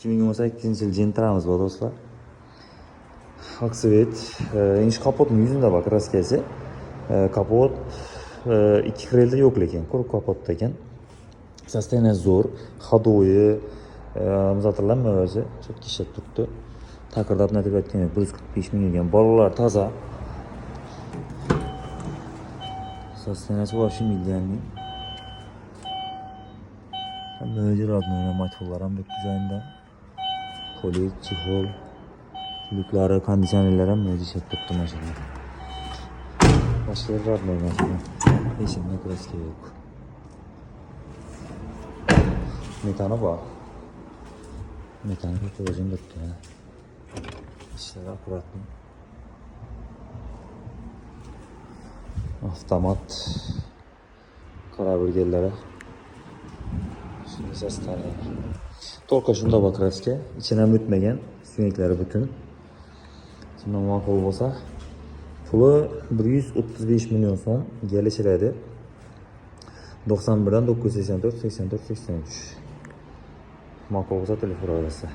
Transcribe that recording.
2018-yil Gentra'miz bor do'stlar. Aksvet, inish kapotning yuzunda bak kraskasi. Kapot 2 krelda yo'q lekin, quruq kapotda ekan. Sosteniyasi zo'r, ходовый, muzatlarmi o'zi, chetga ishlab turibdi. Taqirdab natib aytgan 145 ming ekan. Bolalar toza. Sosteniyasi вообще milliardning. Hamma rodnoy motorlar ham deb joyinda. Polik, chexol, lyuklari, konditsionerlar ham o'zi ishlab turibdi mashina. Boshqa rodnoy mashina. Hech nima kraska yo'q. Metani bor. Metani qo'yib turibdi. İşler akkuratli. Avtomat karaburgerlari. Shuni sastani. To'lqa shunda bor kraska, ichidan o'tmagan, suynaklari butun. Shundan ma'qul bo'lsa, puli 135 million so'm kelishiladi. 91 dan 984 84 83. Ma'qul bo'lsa telefon olasiz.